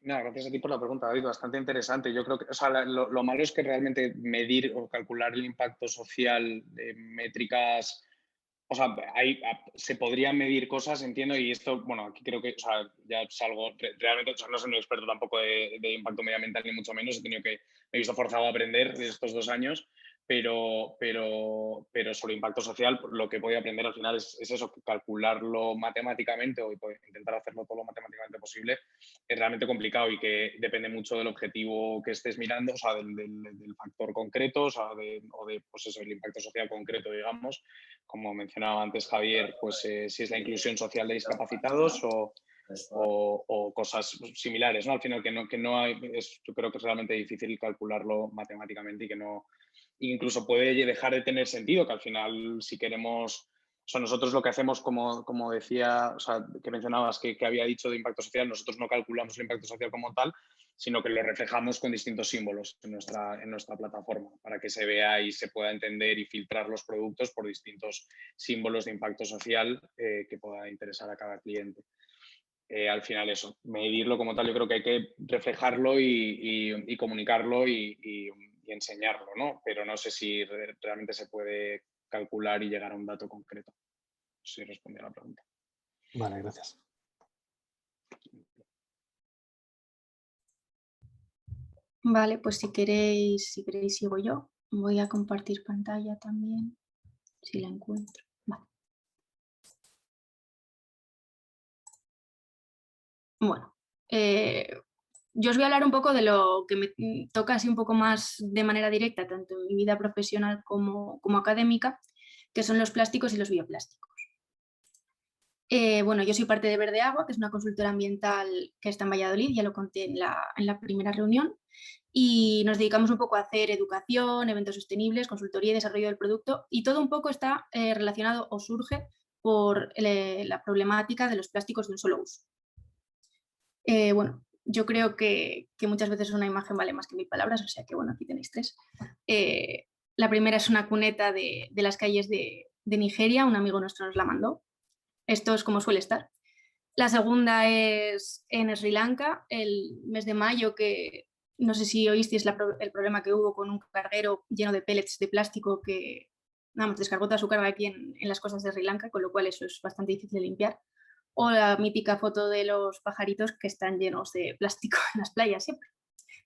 Nada, gracias a ti por la pregunta, David, bastante interesante. Yo creo que, o sea, lo malo es que realmente medir o calcular el impacto social de métricas, o sea, se podrían medir cosas, entiendo, y esto, bueno, aquí creo que, o sea, ya salgo, realmente, o sea, no soy un experto tampoco de impacto medioambiental, ni mucho menos, me he visto forzado a aprender de estos 2 años, pero sobre impacto social, lo que voy a aprender al final es eso, calcularlo matemáticamente o intentar hacerlo todo lo matemáticamente posible es realmente complicado y que depende mucho del objetivo que estés mirando, o sea, del factor concreto, o sea, pues eso, el impacto social concreto, digamos. Como mencionaba antes Javier, pues si es la inclusión social de discapacitados o cosas similares, ¿no? Al final que no hay, yo creo que es realmente difícil calcularlo matemáticamente y que no, incluso puede dejar de tener sentido, que al final si queremos, o sea, nosotros lo que hacemos, como decía, o sea, que mencionabas que había dicho de impacto social, nosotros no calculamos el impacto social como tal, sino que lo reflejamos con distintos símbolos en nuestra plataforma para que se vea y se pueda entender y filtrar los productos por distintos símbolos de impacto social que pueda interesar a cada cliente. Al final eso, medirlo como tal, yo creo que hay que reflejarlo y comunicarlo y enseñarlo, ¿no? Pero no sé si realmente se puede calcular y llegar a un dato concreto. Si respondí a la pregunta. Vale, gracias. Vale, pues si queréis sigo yo. Voy a compartir pantalla también, si la encuentro. Vale. Bueno, yo os voy a hablar un poco de lo que me toca así un poco más de manera directa, tanto en mi vida profesional como académica, que son los plásticos y los bioplásticos. Bueno, yo soy parte de Verde Agua, que es una consultora ambiental que está en Valladolid, ya lo conté en la primera reunión, y nos dedicamos un poco a hacer educación, eventos sostenibles, consultoría y desarrollo del producto, y todo un poco está relacionado o surge por la problemática de los plásticos de un solo uso. Bueno, yo creo que muchas veces una imagen vale más que 1000 palabras, o sea que bueno, aquí tenéis 3. La primera es una cuneta de las calles de Nigeria, un amigo nuestro nos la mandó. Esto es como suele estar. La segunda es en Sri Lanka, el mes de mayo, que no sé si oísteis el problema que hubo con un carguero lleno de pellets de plástico que, vamos, descargó toda su carga aquí en las costas de Sri Lanka, con lo cual eso es bastante difícil de limpiar. O la mítica foto de los pajaritos que están llenos de plástico en las playas siempre.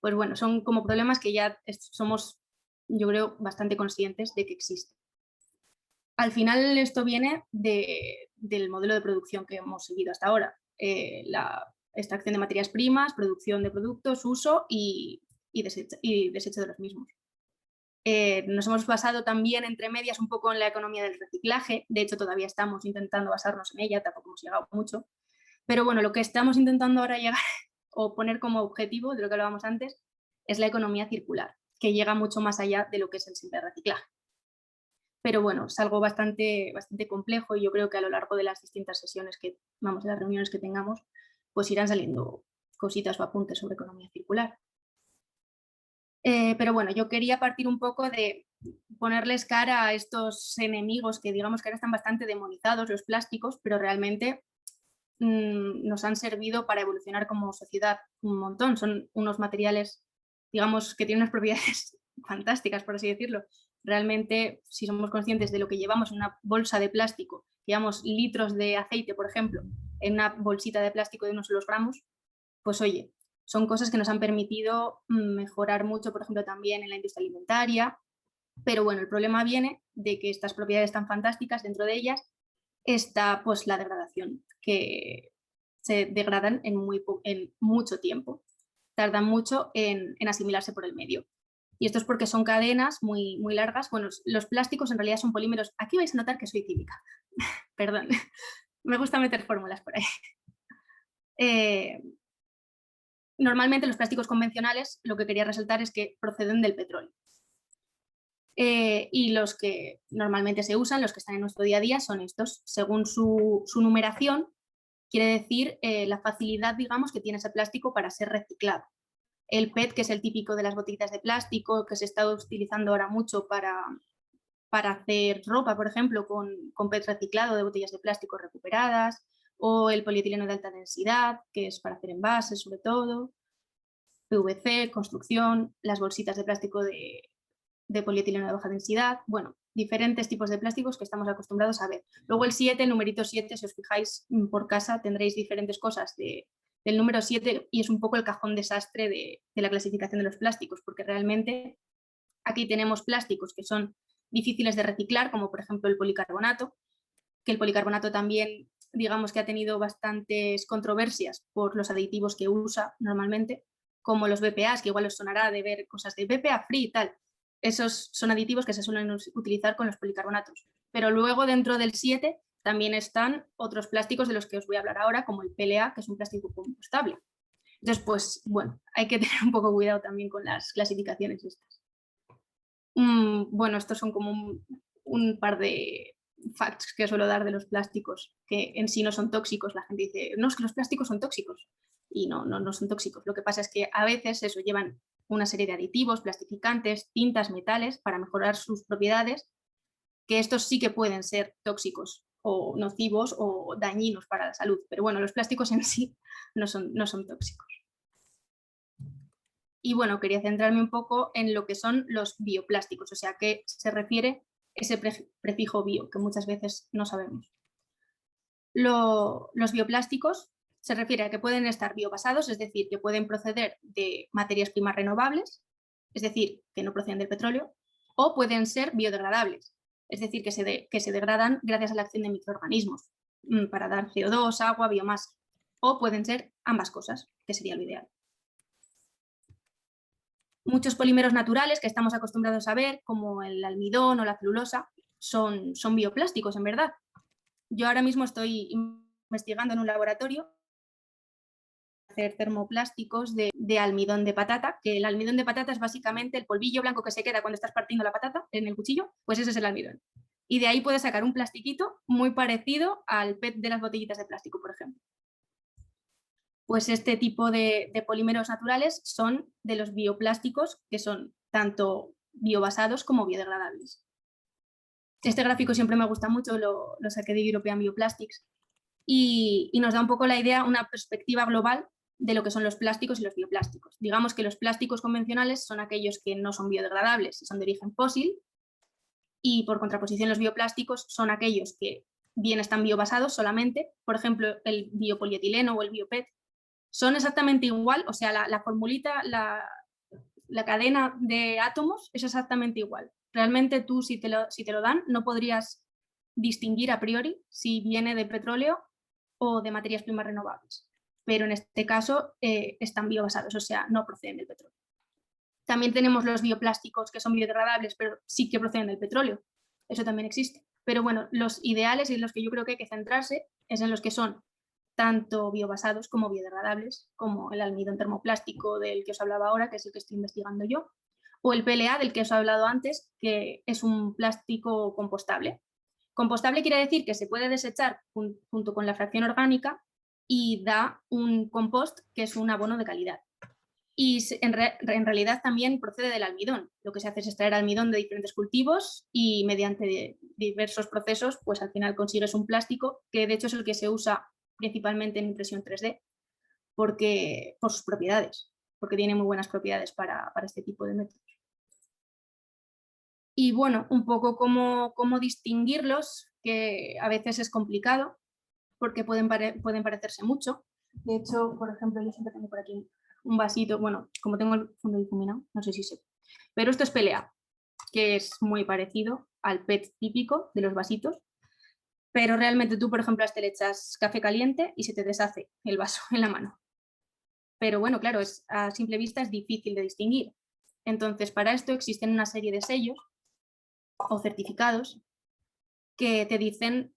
Pues bueno, son como problemas que ya somos, yo creo, bastante conscientes de que existen. Al final esto viene del modelo de producción que hemos seguido hasta ahora. La extracción de materias primas, producción de productos, uso y desecho de los mismos. Nos hemos basado también, entre medias, un poco en la economía del reciclaje. De hecho, todavía estamos intentando basarnos en ella, tampoco hemos llegado mucho. Pero bueno, lo que estamos intentando ahora llegar o poner como objetivo, de lo que hablábamos antes, es la economía circular, que llega mucho más allá de lo que es el simple reciclaje. Pero bueno, es algo bastante complejo y yo creo que a lo largo de las distintas sesiones de las reuniones que tengamos, pues irán saliendo cositas o apuntes sobre economía circular. Pero bueno, yo quería partir un poco de ponerles cara a estos enemigos que digamos que ahora están bastante demonizados, los plásticos, pero realmente nos han servido para evolucionar como sociedad un montón. Son unos materiales, digamos, que tienen unas propiedades fantásticas, por así decirlo. Realmente, si somos conscientes de lo que llevamos en una bolsa de plástico, llevamos litros de aceite, por ejemplo, en una bolsita de plástico de unos solos gramos, pues oye, son cosas que nos han permitido mejorar mucho, por ejemplo, también en la industria alimentaria. Pero bueno, el problema viene de que estas propiedades tan fantásticas, dentro de ellas está pues la degradación, que se degradan en mucho tiempo, tardan mucho en asimilarse por el medio. Y esto es porque son cadenas muy largas. Bueno, los plásticos en realidad son polímeros. Aquí vais a notar que soy química. Perdón, me gusta meter fórmulas por ahí. Normalmente los plásticos convencionales, lo que quería resaltar es que proceden del petróleo. Y los que normalmente se usan, los que están en nuestro día a día, son estos. Según su numeración, quiere decir la facilidad, digamos, que tiene ese plástico para ser reciclado. El PET, que es el típico de las botellitas de plástico, que se está utilizando ahora mucho para hacer ropa, por ejemplo, con PET reciclado de botellas de plástico recuperadas, o el polietileno de alta densidad, que es para hacer envases sobre todo, PVC, construcción, las bolsitas de plástico de polietileno de baja densidad, bueno, diferentes tipos de plásticos que estamos acostumbrados a ver. Luego el 7, el numerito 7, si os fijáis por casa tendréis diferentes cosas del número 7 y es un poco el cajón desastre de la clasificación de los plásticos, porque realmente aquí tenemos plásticos que son difíciles de reciclar, como por ejemplo el policarbonato, que el policarbonato también, digamos que ha tenido bastantes controversias por los aditivos que usa normalmente, como los BPAs, que igual os sonará de ver cosas de BPA free y tal. Esos son aditivos que se suelen utilizar con los policarbonatos. Pero luego dentro del 7 también están otros plásticos de los que os voy a hablar ahora, como el PLA, que es un plástico compostable. Entonces, pues bueno, hay que tener un poco cuidado también con las clasificaciones estas. Bueno, estos son como un par de facts que suelo dar de los plásticos, que en sí no son tóxicos. La gente dice, no, es que los plásticos son tóxicos. Y no son tóxicos. Lo que pasa es que a veces eso llevan una serie de aditivos, plastificantes, tintas, metales para mejorar sus propiedades, que estos sí que pueden ser tóxicos o nocivos o dañinos para la salud. Pero bueno, los plásticos en sí no son tóxicos. Y bueno, quería centrarme un poco en lo que son los bioplásticos, o sea, a qué se refiere ese prefijo bio, que muchas veces no sabemos. Los bioplásticos se refiere a que pueden estar biobasados, es decir, que pueden proceder de materias primas renovables, es decir, que no proceden del petróleo, o pueden ser biodegradables, es decir, que se degradan gracias a la acción de microorganismos para dar CO2, agua, biomasa, o pueden ser ambas cosas, que sería lo ideal. Muchos polímeros naturales que estamos acostumbrados a ver, como el almidón o la celulosa, son bioplásticos, en verdad. Yo ahora mismo estoy investigando en un laboratorio hacer termoplásticos de almidón de patata, que el almidón de patata es básicamente el polvillo blanco que se queda cuando estás partiendo la patata en el cuchillo, pues ese es el almidón. Y de ahí puedes sacar un plastiquito muy parecido al PET de las botellitas de plástico, por ejemplo. Pues este tipo de polímeros naturales son de los bioplásticos que son tanto biobasados como biodegradables. Este gráfico siempre me gusta mucho, lo saqué de European Bioplastics y nos da un poco la idea, una perspectiva global de lo que son los plásticos y los bioplásticos. Digamos que los plásticos convencionales son aquellos que no son biodegradables y son de origen fósil, y por contraposición los bioplásticos son aquellos que bien están biobasados solamente, por ejemplo el biopolietileno o el biopet, son exactamente igual, o sea, la formulita, la cadena de átomos es exactamente igual. Realmente tú, si te lo dan, no podrías distinguir a priori si viene de petróleo o de materias primas renovables. Pero en este caso están biobasados, o sea, no proceden del petróleo. También tenemos los bioplásticos que son biodegradables, pero sí que proceden del petróleo. Eso también existe. Pero bueno, los ideales y los que yo creo que hay que centrarse es en los que son tanto biobasados como biodegradables, como el almidón termoplástico del que os hablaba ahora, que es el que estoy investigando yo, o el PLA del que os he hablado antes, que es un plástico compostable. Compostable quiere decir que se puede desechar junto con la fracción orgánica y da un compost que es un abono de calidad. Y en realidad también procede del almidón. Lo que se hace es extraer almidón de diferentes cultivos y mediante diversos procesos, pues al final consigues un plástico que de hecho es el que se usa principalmente en impresión 3D por sus propiedades, porque tiene muy buenas propiedades para este tipo de métodos. Y bueno, un poco cómo distinguirlos, que a veces es complicado porque pueden parecerse mucho. De hecho, por ejemplo, yo siempre tengo por aquí un vasito, bueno, como tengo el fondo difuminado, no sé si sé, pero esto es PLA, que es muy parecido al PET típico de los vasitos, pero realmente tú, por ejemplo, a este le echas café caliente y se te deshace el vaso en la mano. Pero bueno, claro, a simple vista es difícil de distinguir. Entonces, para esto existen una serie de sellos o certificados que te dicen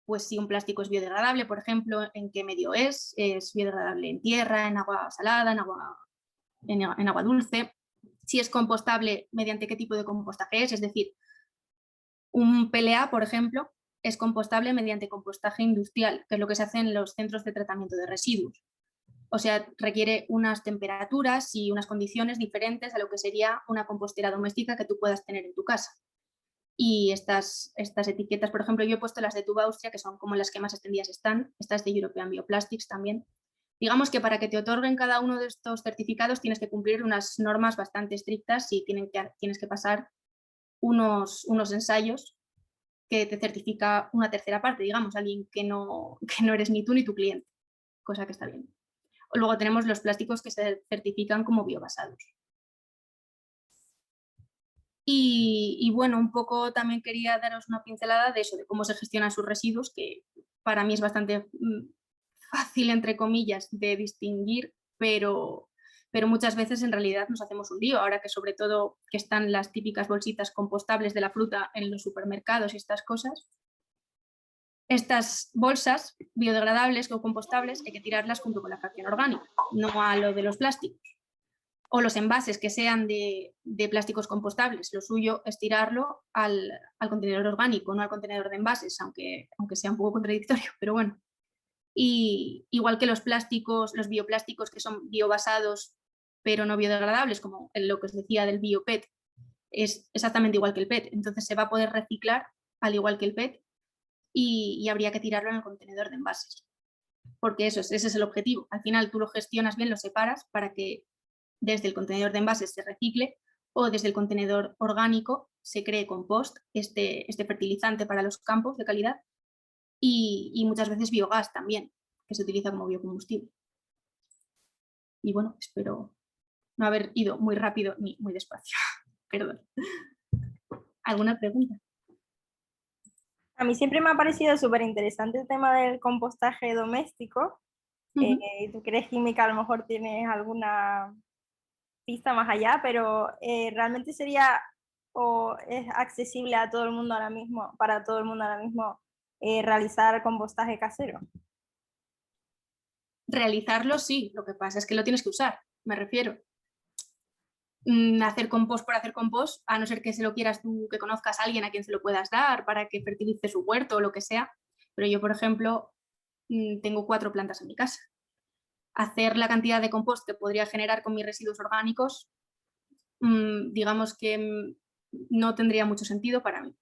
pues si un plástico es biodegradable, por ejemplo, en qué medio es biodegradable en tierra, en agua salada, en agua dulce, si es compostable, mediante qué tipo de compostaje es decir, un PLA, por ejemplo, es compostable mediante compostaje industrial, que es lo que se hace en los centros de tratamiento de residuos. O sea, requiere unas temperaturas y unas condiciones diferentes a lo que sería una compostera doméstica que tú puedas tener en tu casa. Y estas etiquetas, por ejemplo, yo he puesto las de Tuba Austria, que son como las que más extendidas están, estas de European Bioplastics también. Digamos que para que te otorguen cada uno de estos certificados tienes que cumplir unas normas bastante estrictas y tienes que pasar unos ensayos que te certifica una tercera parte, digamos, alguien que no eres ni tú ni tu cliente, cosa que está bien. Luego tenemos los plásticos que se certifican como biobasados. Y bueno, un poco también quería daros una pincelada de eso, de cómo se gestionan sus residuos, que para mí es bastante fácil, entre comillas, de distinguir, pero muchas veces en realidad nos hacemos un lío, ahora que sobre todo que están las típicas bolsitas compostables de la fruta en los supermercados y estas cosas. Estas bolsas biodegradables o compostables hay que tirarlas junto con la fracción orgánica, no a lo de los plásticos. O los envases que sean de plásticos compostables, lo suyo es tirarlo al contenedor orgánico, no al contenedor de envases, aunque sea un poco contradictorio, pero bueno. Y igual que los plásticos, los bioplásticos que son biobasados pero no biodegradables, como lo que os decía del biopet, es exactamente igual que el PET, entonces se va a poder reciclar al igual que el PET y habría que tirarlo en el contenedor de envases, porque ese es el objetivo. Al final tú lo gestionas bien, lo separas para que desde el contenedor de envases se recicle o desde el contenedor orgánico se cree compost, este fertilizante para los campos de calidad y muchas veces biogás también, que se utiliza como biocombustible. Y bueno, espero no haber ido muy rápido ni muy despacio. Perdón. ¿Alguna pregunta? A mí siempre me ha parecido súper interesante el tema del compostaje doméstico. Tú que eres química, a lo mejor tienes alguna pista más allá, pero realmente sería o es accesible a todo el mundo ahora mismo, para todo el mundo ahora mismo, realizar compostaje casero. Realizarlo sí, lo que pasa es que lo tienes que usar, me refiero. Hacer compost por hacer compost, a no ser que se lo quieras tú, que conozcas a alguien a quien se lo puedas dar para que fertilice su huerto o lo que sea, pero yo, por ejemplo, tengo 4 plantas en mi casa. Hacer la cantidad de compost que podría generar con mis residuos orgánicos, digamos que no tendría mucho sentido para mí.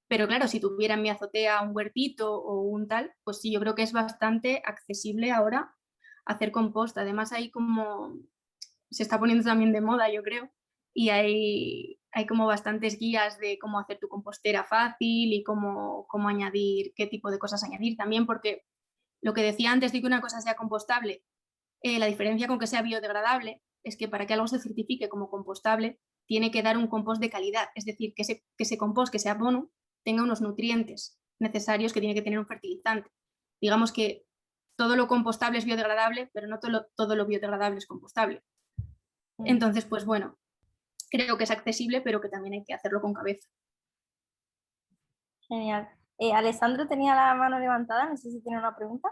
Pero claro, si tuviera en mi azotea un huertito o un tal, pues sí, yo creo que es bastante accesible ahora hacer compost. Además hay como, se está poniendo también de moda, yo creo, y hay como bastantes guías de cómo hacer tu compostera fácil y cómo añadir, qué tipo de cosas añadir también, porque lo que decía antes de que una cosa sea compostable, la diferencia con que sea biodegradable es que para que algo se certifique como compostable tiene que dar un compost de calidad, es decir, que ese compost, que sea bono, tenga unos nutrientes necesarios que tiene que tener un fertilizante. Digamos que todo lo compostable es biodegradable, pero no todo lo biodegradable es compostable. Entonces, pues bueno, creo que es accesible, pero que también hay que hacerlo con cabeza. Genial. Alessandro tenía la mano levantada, no sé si tiene una pregunta.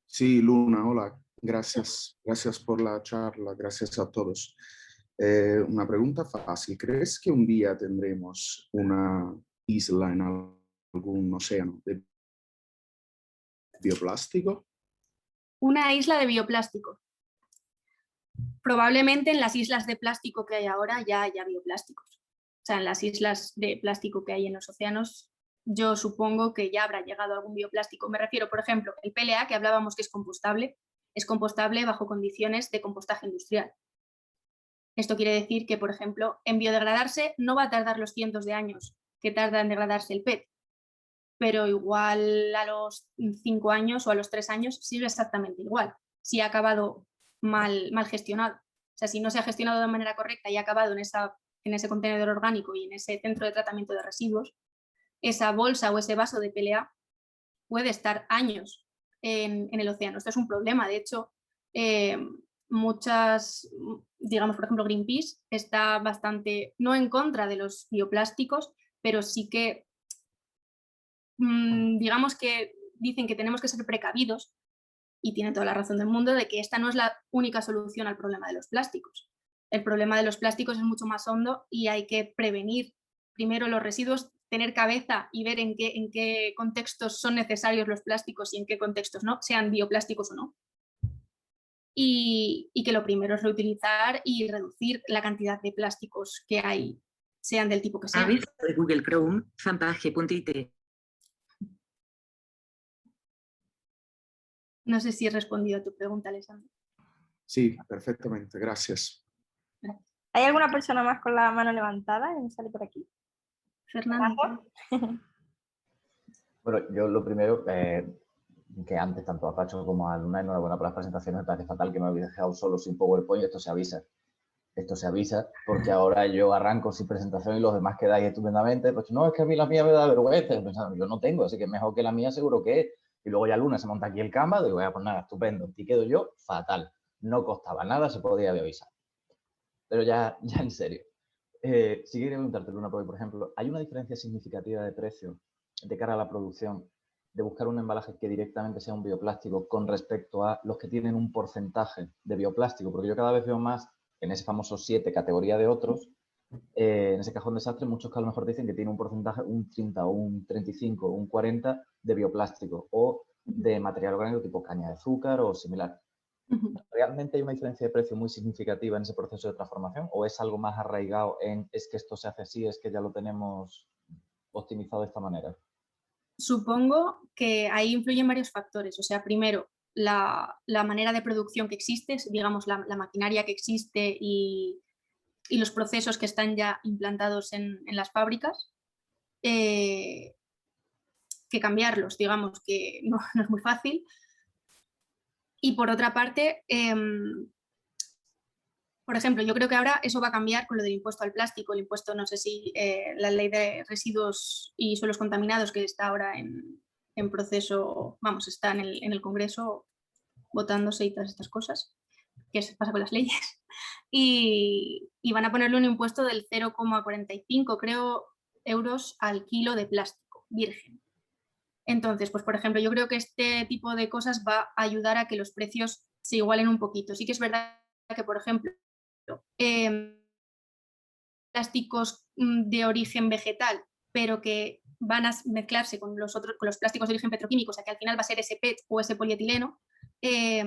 Sí, Luna, hola. Gracias por la charla, gracias a todos. Una pregunta fácil. ¿Crees que un día tendremos una isla en algún océano de bioplástico? Una isla de bioplástico. Probablemente en las islas de plástico que hay ahora ya haya bioplásticos. O sea, en las islas de plástico que hay en los océanos, yo supongo que ya habrá llegado algún bioplástico. Me refiero, por ejemplo, el PLA, que hablábamos que es compostable bajo condiciones de compostaje industrial. Esto quiere decir que, por ejemplo, en biodegradarse no va a tardar los cientos de años que tarda en degradarse el PET, pero igual a los 5 años o a los 3 años sigue exactamente igual, si ha acabado mal gestionado. O sea, si no se ha gestionado de manera correcta y ha acabado en ese contenedor orgánico y en ese centro de tratamiento de residuos, esa bolsa o ese vaso de PLA puede estar años en el océano. Esto es un problema. De hecho, muchas, digamos, por ejemplo, Greenpeace está bastante, no en contra de los bioplásticos, pero sí que, digamos que dicen que tenemos que ser precavidos, y tienen toda la razón del mundo, de que esta no es la única solución al problema de los plásticos. El problema de los plásticos es mucho más hondo y hay que prevenir primero los residuos, tener cabeza y ver en qué contextos son necesarios los plásticos y en qué contextos no, sean bioplásticos o no. Y que lo primero es reutilizar y reducir la cantidad de plásticos que hay, sean del tipo que sean. Aviso de Google Chrome, fanpage.it. No sé si he respondido a tu pregunta, Alessandro. Sí, perfectamente, gracias. ¿Hay alguna persona más con la mano levantada que me sale por aquí? Fernando. Bueno, yo lo primero, que antes tanto a Pacho como a Luna, enhorabuena por las presentaciones, me parece fatal que me habéis dejado solo sin PowerPoint, esto se avisa. Esto se avisa porque ahora yo arranco sin presentación y los demás quedáis estupendamente. Pues no, es que a mí la mía me da vergüenza. Yo no tengo, así que mejor que la mía seguro que es. Y luego ya Luna se monta aquí el Canva, digo, pues nada, estupendo. Y quedo yo fatal. No costaba nada, se podía haber avisado. Pero ya en serio. Sí quería preguntarte, Luna, porque, por ejemplo, ¿hay una diferencia significativa de precio de cara a la producción de buscar un embalaje que directamente sea un bioplástico con respecto a los que tienen un porcentaje de bioplástico? Porque yo cada vez veo más en ese famoso 7 categoría de otros, en ese cajón desastre, muchos que a lo mejor dicen que tiene un porcentaje, un 30 o un 35 o un 40 de bioplástico o de material orgánico tipo caña de azúcar o similar. ¿Realmente hay una diferencia de precio muy significativa en ese proceso de transformación o es algo más arraigado en es que esto se hace así, es que ya lo tenemos optimizado de esta manera? Supongo que ahí influyen varios factores. O sea, primero, la manera de producción que existe, digamos, la maquinaria que existe y los procesos que están ya implantados en las fábricas, que cambiarlos, digamos, que no es muy fácil. Y por otra parte, por ejemplo, yo creo que ahora eso va a cambiar con lo del impuesto al plástico. El impuesto, no sé si la ley de residuos y suelos contaminados, que está ahora en proceso, vamos, está en el Congreso votándose y todas estas cosas, que se pasa con las leyes, y van a ponerle un impuesto del 0,45, creo, euros al kilo de plástico virgen. Entonces, pues por ejemplo, yo creo que este tipo de cosas va a ayudar a que los precios se igualen un poquito. Sí que es verdad que, por ejemplo, plásticos de origen vegetal, pero que van a mezclarse con los plásticos de origen petroquímico, o sea que al final va a ser ese PET o ese polietileno, es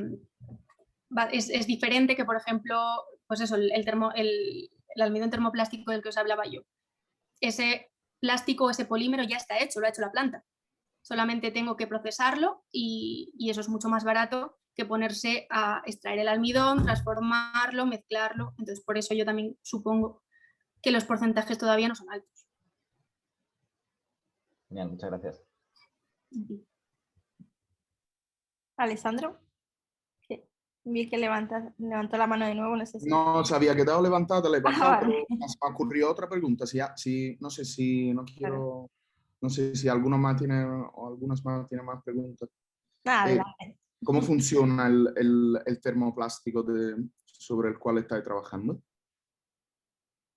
diferente que, por ejemplo, pues eso, el almidón termoplástico del que os hablaba yo. Ese plástico, ese polímero ya está hecho, lo ha hecho la planta. Solamente tengo que procesarlo y eso es mucho más barato que ponerse a extraer el almidón, transformarlo, mezclarlo. Entonces, por eso yo también supongo que los porcentajes todavía no son altos. Genial, muchas gracias. Alessandro, vi que levantó la mano de nuevo, no sé si... No, se había quedado levantada, vale. pero me ocurrió otra pregunta. No sé si no quiero, no sé si alguno más tiene o algunas más tienen más preguntas. Adelante. ¿Cómo funciona el termoplástico sobre el cual estáis trabajando?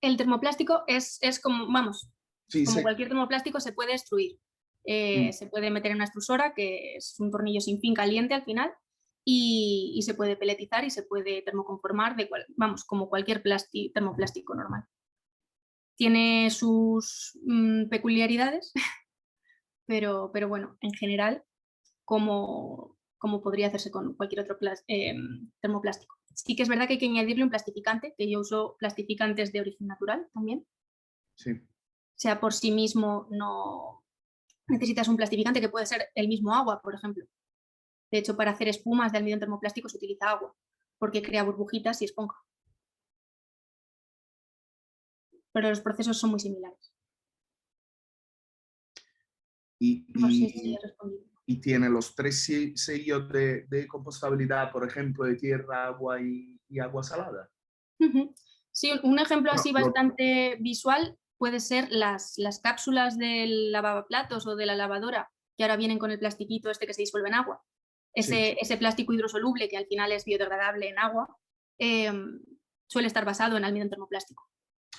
El termoplástico es como, vamos, Sí, como sí. cualquier termoplástico se puede extruir. Se puede meter en una extrusora, que es un tornillo sin fin caliente al final, y se puede peletizar y se puede termoconformar, vamos, como cualquier termoplástico normal. Tiene sus peculiaridades, pero bueno, en general, como podría hacerse con cualquier otro termoplástico. Sí que es verdad que hay que añadirle un plastificante, que yo uso plastificantes de origen natural también. Sí. O sea, por sí mismo no necesitas un plastificante, que puede ser el mismo agua, por ejemplo. De hecho, para hacer espumas de almidón termoplástico se utiliza agua, porque crea burbujitas y esponja. Pero los procesos son muy similares. No sé si he respondido. Y tiene los 3 sellos de compostabilidad, por ejemplo, de tierra, agua y agua salada. Sí, un ejemplo así bastante visual puede ser las cápsulas del lavaplatos o de la lavadora, que ahora vienen con el plastiquito este que se disuelve en agua. Ese plástico hidrosoluble, que al final es biodegradable en agua, suele estar basado en almidón termoplástico.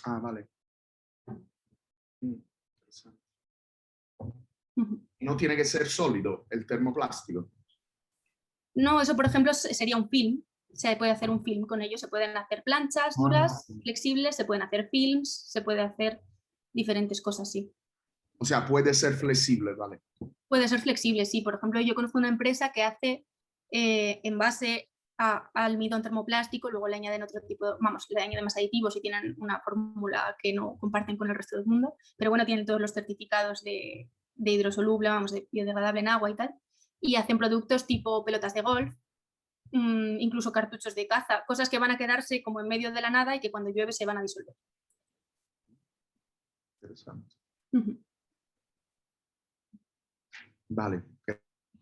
Ah, vale. Interesante. No tiene que ser sólido el termoplástico. No, eso por ejemplo sería un film. Se puede hacer un film con ello. Se pueden hacer planchas duras, flexibles, se pueden hacer films, se puede hacer diferentes cosas, sí. O sea, puede ser flexible, ¿vale? Puede ser flexible, sí. Por ejemplo, yo conozco una empresa que hace en base a almidón termoplástico, luego le añaden otro tipo, le añaden más aditivos y tienen una fórmula que no comparten con el resto del mundo, pero bueno, tienen todos los certificados de hidrosoluble, de biodegradable en agua y tal, y hacen productos tipo pelotas de golf, incluso cartuchos de caza, cosas que van a quedarse como en medio de la nada y que cuando llueve se van a disolver. Interesante. Vale,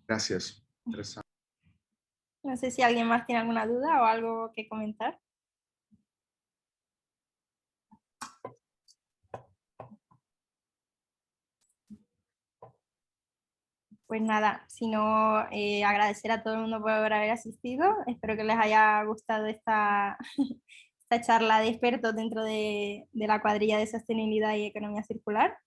gracias. Interesante. No sé si alguien más tiene alguna duda o algo que comentar. Pues nada, sino agradecer a todo el mundo por haber asistido. Espero que les haya gustado esta charla de expertos dentro de la cuadrilla de sostenibilidad y economía circular.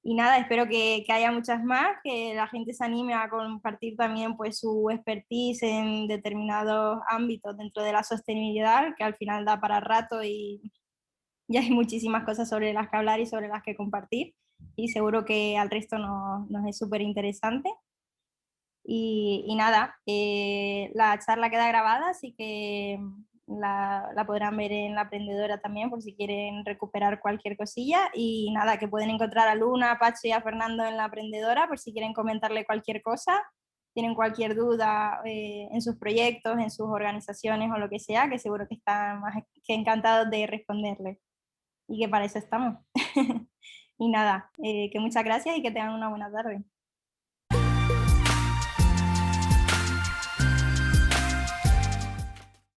Y nada, espero que haya muchas más, que la gente se anime a compartir también pues, su expertise en determinados ámbitos dentro de la sostenibilidad, que al final da para rato y hay muchísimas cosas sobre las que hablar y sobre las que compartir. Y seguro que al resto nos es súper interesante. Y nada, la charla queda grabada, así que la podrán ver en La Aprendedora también por si quieren recuperar cualquier cosilla. Y nada, que pueden encontrar a Luna, a Pacho y a Fernando en La Aprendedora por si quieren comentarle cualquier cosa, tienen cualquier duda en sus proyectos, en sus organizaciones o lo que sea, que seguro que están más que encantados de responderles. Y que para eso estamos. Y nada, que muchas gracias y que tengan una buena tarde.